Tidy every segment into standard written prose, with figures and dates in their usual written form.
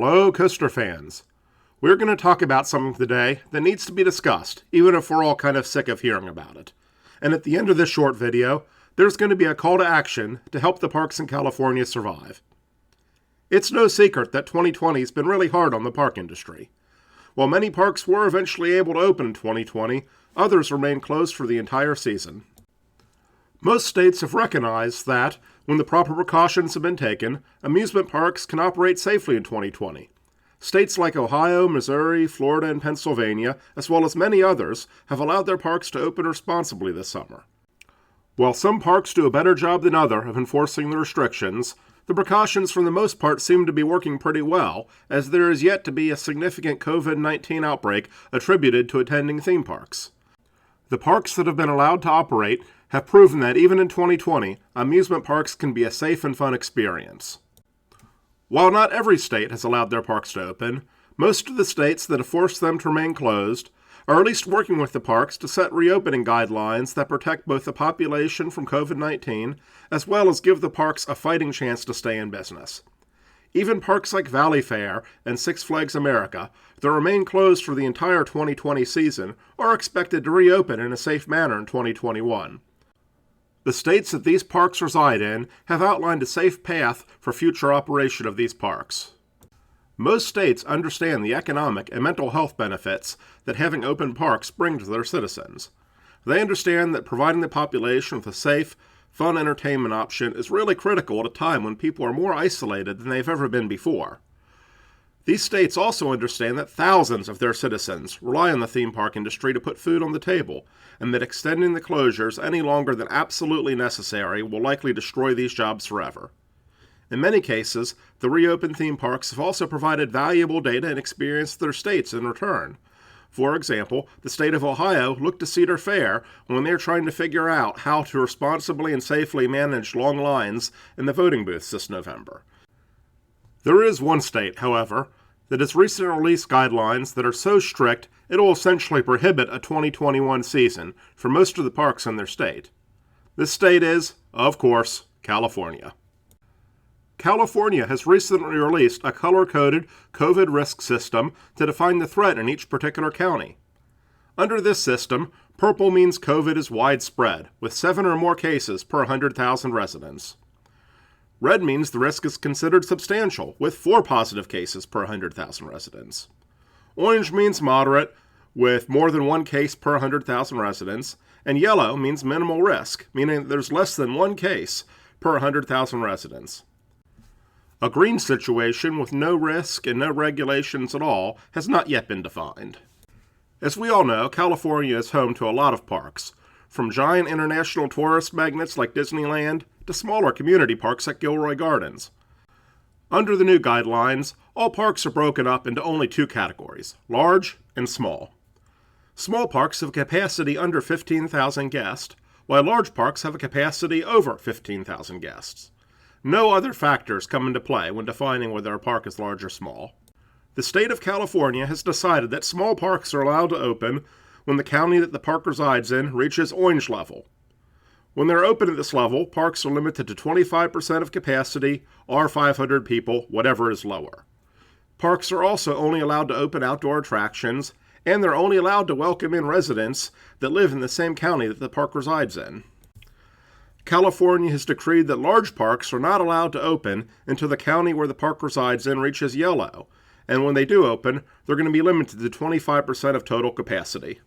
Hello, Coaster fans. We're going to talk about something today that needs to be discussed, even if we're all kind of sick of hearing about it. And at the end of this short video, there's going to be a call to action to help the parks in California survive. It's no secret that 2020 has been really hard on the park industry. While many parks were eventually able to open in 2020, others remained closed for the entire season. Most states have recognized that, when the proper precautions have been taken, amusement parks can operate safely in 2020. States like Ohio, Missouri, Florida, and Pennsylvania, as well as many others, have allowed their parks to open responsibly this summer. While some parks do a better job than others of enforcing the restrictions, the precautions for the most part seem to be working pretty well, as there is yet to be a significant COVID-19 outbreak attributed to attending theme parks. The parks that have been allowed to operate have proven that even in 2020, amusement parks can be a safe and fun experience. While not every state has allowed their parks to open, most of the states that have forced them to remain closed are at least working with the parks to set reopening guidelines that protect both the population from COVID-19 as well as give the parks a fighting chance to stay in business. Even parks like Valley Fair and Six Flags America that remain closed for the entire 2020 season are expected to reopen in a safe manner in 2021. The states that these parks reside in have outlined a safe path for future operation of these parks. Most states understand the economic and mental health benefits that having open parks bring to their citizens. They understand that providing the population with a safe, fun entertainment option is really critical at a time when people are more isolated than they've ever been before. These states also understand that thousands of their citizens rely on the theme park industry to put food on the table, and that extending the closures any longer than absolutely necessary will likely destroy these jobs forever. In many cases, the reopened theme parks have also provided valuable data and experience to their states in return. For example, the state of Ohio looked to Cedar Fair when they were trying to figure out how to responsibly and safely manage long lines in the voting booths this November. There is one state, however, that has recently released guidelines that are so strict it will essentially prohibit a 2021 season for most of the parks in their state. This state is, of course, California. California has recently released a color-coded COVID risk system to define the threat in each particular county. Under this system, purple means COVID is widespread, with 7 or more cases per 100,000 residents. Red means the risk is considered substantial, with 4 positive cases per 100,000 residents. Orange means moderate, with more than 1 case per 100,000 residents. And yellow means minimal risk, meaning that there's less than 1 case per 100,000 residents. A green situation with no risk and no regulations at all has not yet been defined. As we all know, California is home to a lot of parks, from giant international tourist magnets like Disneyland to smaller community parks like Gilroy Gardens. Under the new guidelines, all parks are broken up into only 2 categories, large and small. Small parks have a capacity under 15,000 guests, while large parks have a capacity over 15,000 guests. No other factors come into play when defining whether a park is large or small. The state of California has decided that small parks are allowed to open when the county that the park resides in reaches orange level. When they're open at this level, parks are limited to 25% of capacity or 500 people, whatever is lower. Parks are also only allowed to open outdoor attractions, and they're only allowed to welcome in residents that live in the same county that the park resides in. California has decreed that large parks are not allowed to open until the county where the park resides in reaches yellow, and when they do open, they're going to be limited to 25% of total capacity.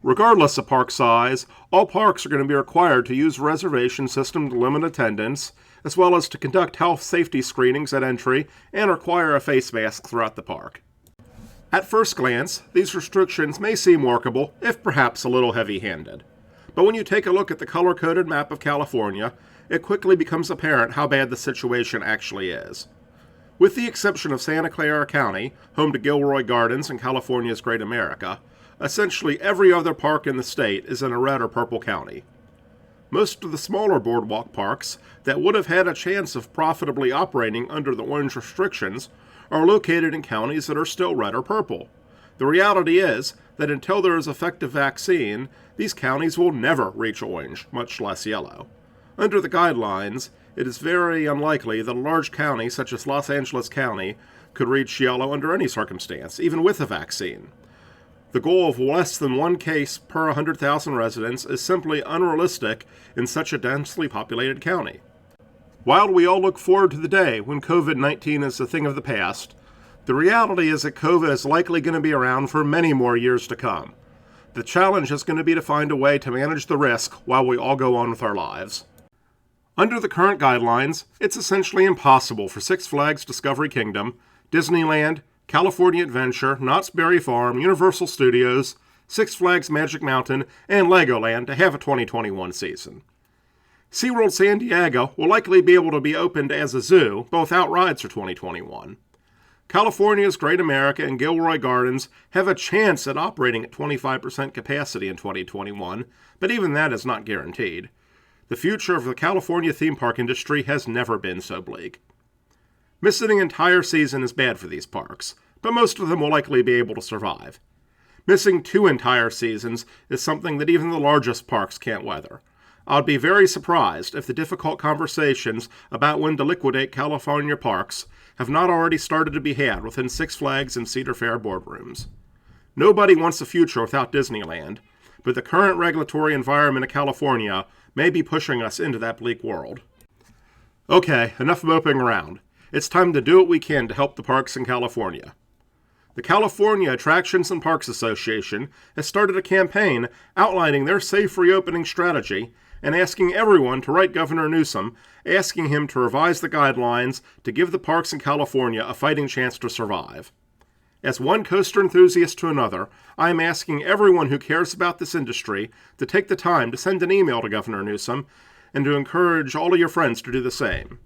Regardless of park size, all parks are going to be required to use a reservation system to limit attendance, as well as to conduct health safety screenings at entry and require a face mask throughout the park. At first glance, these restrictions may seem workable, if perhaps a little heavy-handed. But when you take a look at the color-coded map of California, it quickly becomes apparent how bad the situation actually is. With the exception of Santa Clara County, home to Gilroy Gardens and California's Great America, essentially every other park in the state is in a red or purple county. Most of the smaller boardwalk parks that would have had a chance of profitably operating under the orange restrictions are located in counties that are still red or purple. The reality is that until there is effective vaccine, these counties will never reach orange, much less yellow. Under the guidelines, it is very unlikely that a large county such as Los Angeles County could reach yellow under any circumstance, even with a vaccine. The goal of less than one case per 100,000 residents is simply unrealistic in such a densely populated county. While we all look forward to the day when COVID-19 is a thing of the past, the reality is that COVID is likely going to be around for many more years to come. The challenge is going to be to find a way to manage the risk while we all go on with our lives. Under the current guidelines, it's essentially impossible for Six Flags Discovery Kingdom, Disneyland, California Adventure, Knott's Berry Farm, Universal Studios, Six Flags Magic Mountain, and Legoland to have a 2021 season. SeaWorld San Diego will likely be able to be opened as a zoo, both outrides for 2021. California's Great America and Gilroy Gardens have a chance at operating at 25% capacity in 2021, but even that is not guaranteed. The future of the California theme park industry has never been so bleak. Missing an entire season is bad for these parks, but most of them will likely be able to survive. Missing 2 entire seasons is something that even the largest parks can't weather. I'd be very surprised if the difficult conversations about when to liquidate California parks have not already started to be had within Six Flags and Cedar Fair boardrooms. Nobody wants a future without Disneyland, but the current regulatory environment of California may be pushing us into that bleak world. Okay, enough moping around. It's time to do what we can to help the parks in California. The California Attractions and Parks Association has started a campaign outlining their safe reopening strategy and asking everyone to write Governor Newsom, asking him to revise the guidelines to give the parks in California a fighting chance to survive. As one coaster enthusiast to another, I am asking everyone who cares about this industry to take the time to send an email to Governor Newsom and to encourage all of your friends to do the same.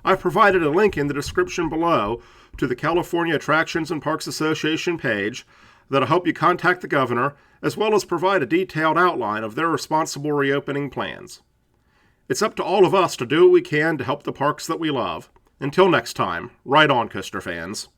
I've provided a link in the description below to the California Attractions and Parks Association page that'll help you contact the governor, as well as provide a detailed outline of their responsible reopening plans. It's up to all of us to do what we can to help the parks that we love. Until next time, ride on, coaster fans.